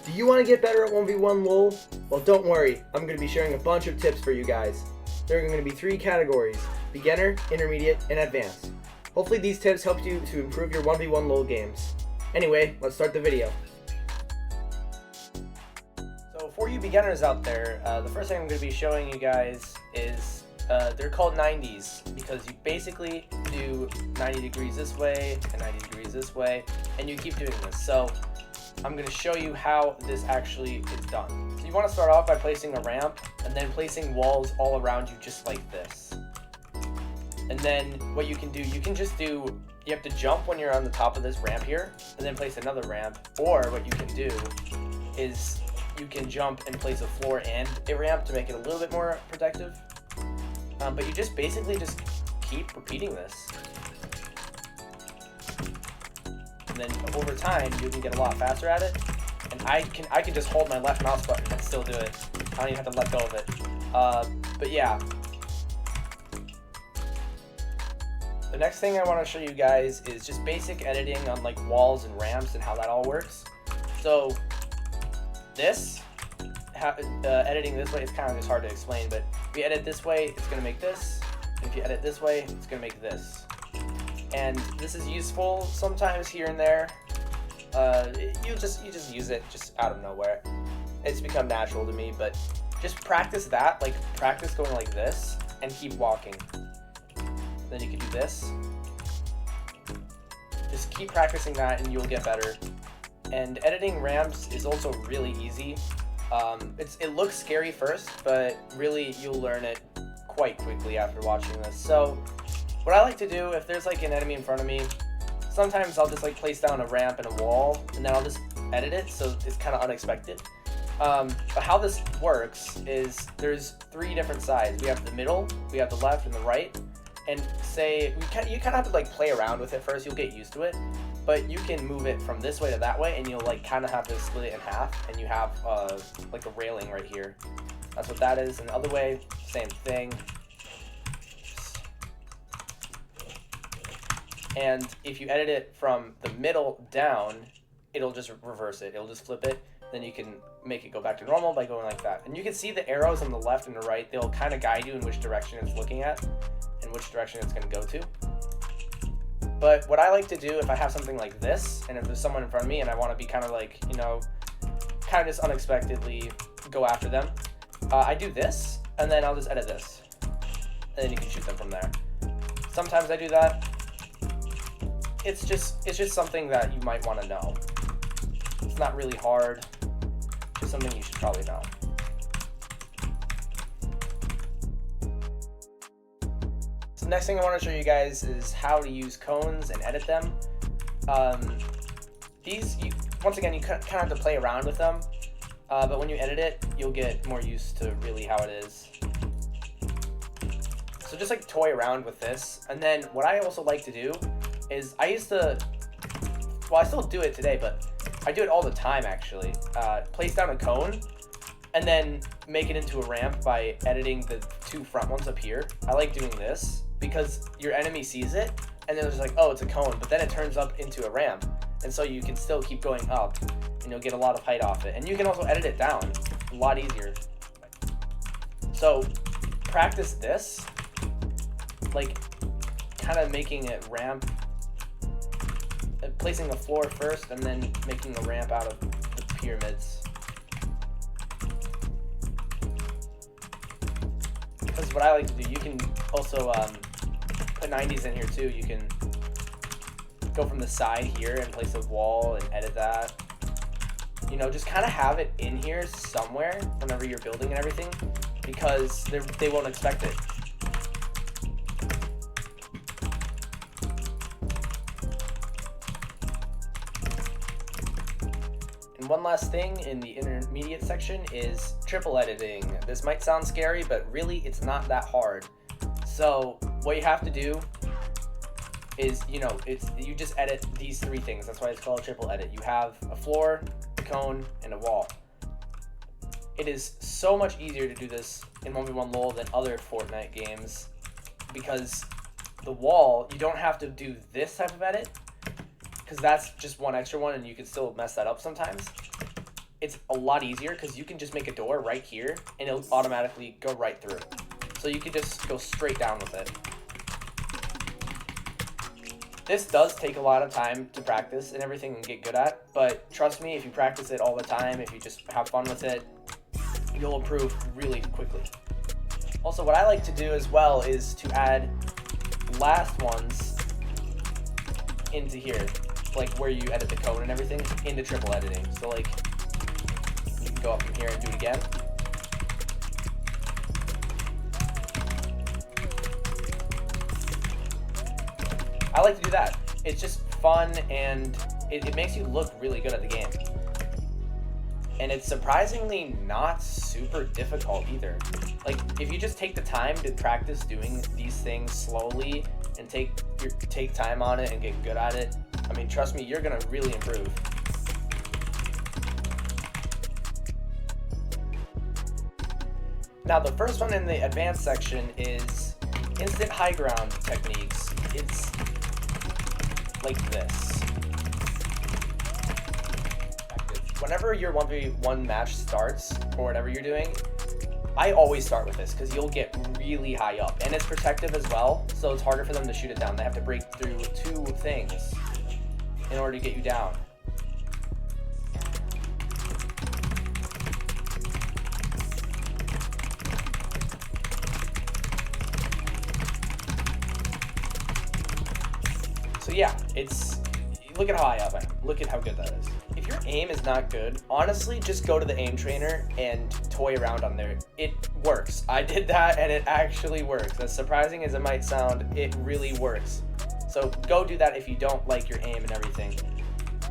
Do you want to get better at 1v1.LOL? Well, don't worry, I'm going to be sharing a bunch of tips for you guys. There are going to be 3 categories: beginner, intermediate, and advanced. Hopefully these tips help you to improve your 1v1.LOL games. Anyway, let's start the video. So for you beginners out there, the first thing I'm going to be showing you guys is they're called 90s because you basically do 90 degrees this way and 90 degrees this way, and you keep doing this. So I'm going to show you how this actually is done. So you want to start off by placing a ramp and then placing walls all around you just like this. And then what you can do, you have to jump when you're on the top of this ramp here and then place another ramp. Or what you can do is you can jump and place a floor and a ramp to make it a little bit more protective. But you just basically keep repeating this. And then over time, you can get a lot faster at it. And I can just hold my left mouse button and still do it. I don't even have to let go of it. But yeah. The next thing I want to show you guys is just basic editing on like walls and ramps and how that all works. So this, editing this way, it's kind of just hard to explain, but if you edit this way, it's going to make this. And if you edit this way, it's going to make this. And this is useful sometimes here and there. You just use it just out of nowhere. It's become natural to me, but just practice that, like practice going like this and keep walking. Then you can do this. Just keep practicing that and you'll get better. And editing ramps is also really easy. It looks scary first, but really you'll learn it quite quickly after watching this. So what I like to do, if there's like an enemy in front of me, sometimes I'll just like place down a ramp and a wall, and then I'll just edit it so it's kind of unexpected. But how this works is there's 3 different sides. We have the middle, we have the left, and the right. And say you kind of have to like play around with it first. You'll get used to it, but you can move it from this way to that way, and you'll like kind of have to split it in half, and you have like a railing right here. That's what that is. And the other way, same thing. And if you edit it from the middle down, it'll just reverse it. It'll just flip it. Then you can make it go back to normal by going like that. And you can see the arrows on the left and the right. They'll kind of guide you in which direction it's looking at and which direction it's going to go to. But what I like to do if I have something like this, and if there's someone in front of me and I want to be kind of like, kind of just unexpectedly go after them, I do this, and then I'll just edit this. And then you can shoot them from there. Sometimes I do that. It's just something that you might want to know. It's not really hard. Just something you should probably know. So the next thing I want to show you guys is how to use cones and edit them. Once again, you kind of have to play around with them. But when you edit it, you'll get more used to really how it is. So just like toy around with this. And then what I also like to do is I still do it today, but I do it all the time actually. Place down a cone and then make it into a ramp by editing the 2 front ones up here. I like doing this because your enemy sees it and then it's like, oh, it's a cone, but then it turns up into a ramp. And so you can still keep going up and you'll get a lot of height off it. And you can also edit it down a lot easier. So practice this, like kind of making it ramp, placing the floor first and then making a ramp out of the pyramids. Because what I like to do, you can also put 90s in here too. You can go from the side here and place a wall and edit that. Just kind of have it in here somewhere whenever you're building and everything, because they won't expect it. And one last thing in the intermediate section is triple editing. This might sound scary, but really it's not that hard. So what you have to do is, you just edit these 3 things. That's why it's called triple edit. You have a floor, a cone, and a wall. It is so much easier to do this in 1v1.LOL than other Fortnite games, because the wall, you don't have to do this type of edit, because that's just one extra one and you can still mess that up sometimes. it's a lot easier because you can just make a door right here and it'll automatically go right through. So you can just go straight down with it. This does take a lot of time to practice and everything and get good at, but trust me, if you practice it all the time, if you just have fun with it, you'll improve really quickly. Also, what I like to do as well is to add last ones into here, like where you edit the code and everything, into triple editing. So like, you can go up from here and do it again. I like to do that. It's just fun and it makes you look really good at the game. And it's surprisingly not super difficult either. Like, if you just take the time to practice doing these things slowly and take time on it and get good at it, I mean, trust me, you're gonna really improve. Now, the first one in the advanced section is instant high ground techniques. It's like this. Whenever your 1v1 match starts, or whatever you're doing, I always start with this because you'll get really high up. And it's protective as well, so it's harder for them to shoot it down. They have to break through 2 things in order to get you down. So yeah, look at how high up I am. Look at how good that is. If your aim is not good, honestly, just go to the aim trainer and toy around on there. It works. I did that and it actually works. As surprising as it might sound, it really works. So go do that if you don't like your aim and everything.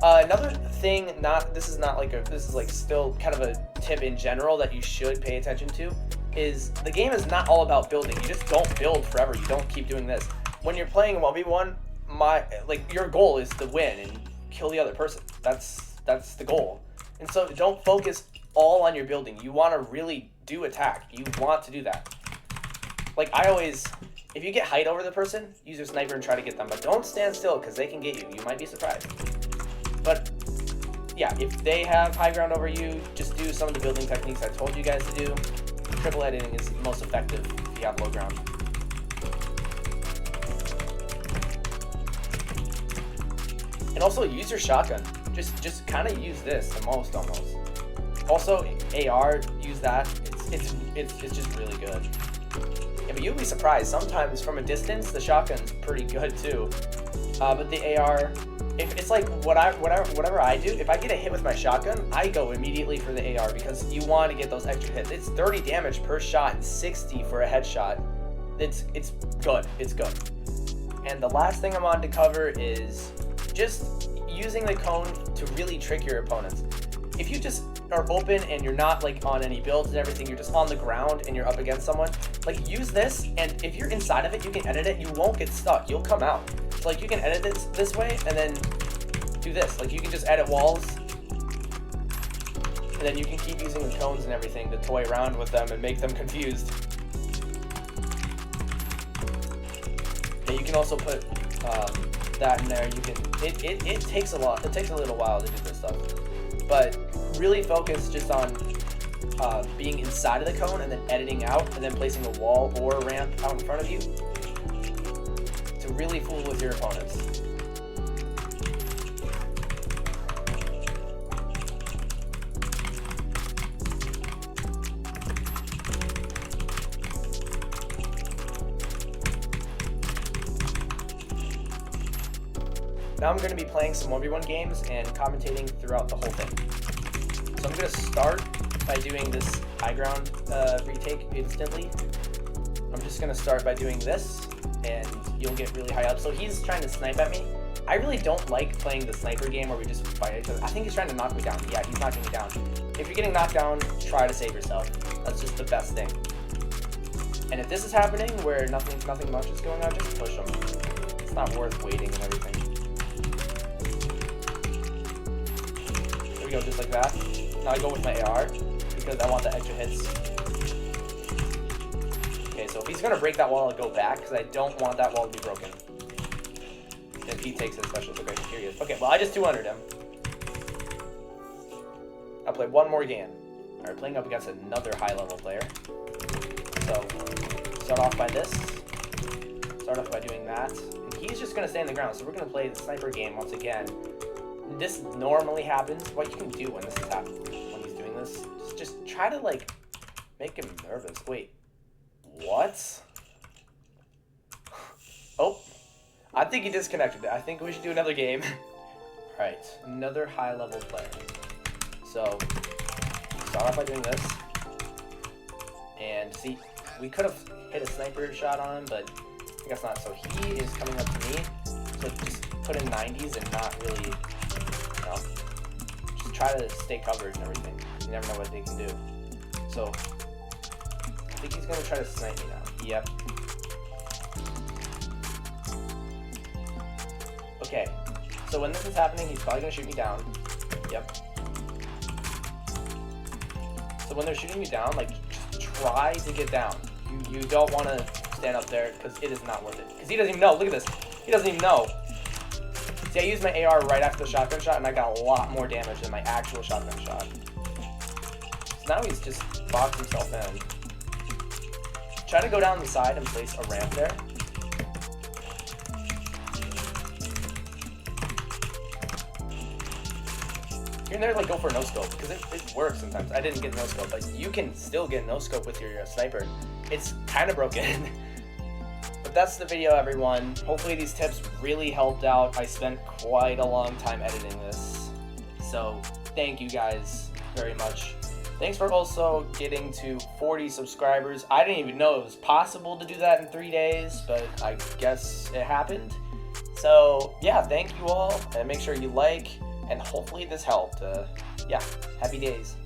Another thing, this is like still kind of a tip in general that you should pay attention to, is the game is not all about building. You just don't build forever. You don't keep doing this. When you're playing 1v1, your goal is to win and kill the other person. That's the goal. And so don't focus all on your building. You want to really do attack. You want to do that. Like if you get height over the person, use your sniper and try to get them, but don't stand still because they can get you. You might be surprised. But yeah, if they have high ground over you, just do some of the building techniques I told you guys to do. Triple editing is most effective if you have low ground. And also use your shotgun. Just kind of use this the most almost. Also AR, use that. It's just really good. Yeah, but you'll be surprised. Sometimes from a distance, the shotgun's pretty good too. But the AR, it's like whatever I do, if I get a hit with my shotgun, I go immediately for the AR because you want to get those extra hits. It's 30 damage per shot and 60 for a headshot. It's good. It's good. And the last thing I'm on to cover is just using the cone to really trick your opponents. If you just are open and you're not like on any builds and everything, you're just on the ground and you're up against someone, like use this, and if you're inside of it, you can edit it, you won't get stuck, you'll come out. So like you can edit it this way and then do this. Like you can just edit walls and then you can keep using the cones and everything to toy around with them and make them confused. Yeah, you can also put that in there. You can it takes a little while to do this stuff, but really focus just on being inside of the cone and then editing out and then placing a wall or a ramp out in front of you to really fool with your opponents. Now I'm going to be playing some 1v1 games and commentating throughout the whole thing. So I'm going to start by doing this high ground retake instantly. I'm just going to start by doing this, and you'll get really high up. So he's trying to snipe at me. I really don't like playing the sniper game where we just fight each other. I think he's trying to knock me down. Yeah, he's knocking me down. If you're getting knocked down, try to save yourself. That's just the best thing. And if this is happening where nothing much is going on, just push him. It's not worth waiting and everything. We go just like that. Now I go with my AR because I want the extra hits. Okay, so if he's gonna break that wall, I'll go back because I don't want that wall to be broken. If he takes it, especially. Okay, here he is. Okay, well I just 200'd him. play one more game. Alright, playing up against another high-level player. So, start off by this. Start off by doing that. And he's just going to stay on the ground, so we're going to play the sniper game once again. This normally happens. What you can do when this is happening, when he's doing this, is just try to, like, make him nervous. Wait. What? Oh. I think he disconnected it. I think we should do another game. Alright, another high-level player. So, start off by doing this. And see, we could have hit a sniper shot on him, but I guess not. So he is coming up to me. So just put in 90s and not really, you know, just try to stay covered and everything. You never know what they can do. So, I think he's going to try to snipe me now. Yep. Okay, so when this is happening, he's probably going to shoot me down. Yep. So when they're shooting you down, like, just try to get down. You don't want to stand up there, because it is not worth it. Because he doesn't even know. Look at this. He doesn't even know. See, I used my AR right after the shotgun shot, and I got a lot more damage than my actual shotgun shot. So now he's just boxed himself in. Try to go down the side and place a ramp there. You're there, like, go for no scope, because it works sometimes. I didn't get no scope, but you can still get no scope with your sniper. It's kind of broken. But that's the video, everyone. Hopefully these tips really helped out. I spent quite a long time editing this. So thank you guys very much. Thanks for also getting to 40 subscribers. I didn't even know it was possible to do that in 3 days, but I guess it happened. So yeah, thank you all, and make sure you like, and hopefully this helped. Yeah, happy days.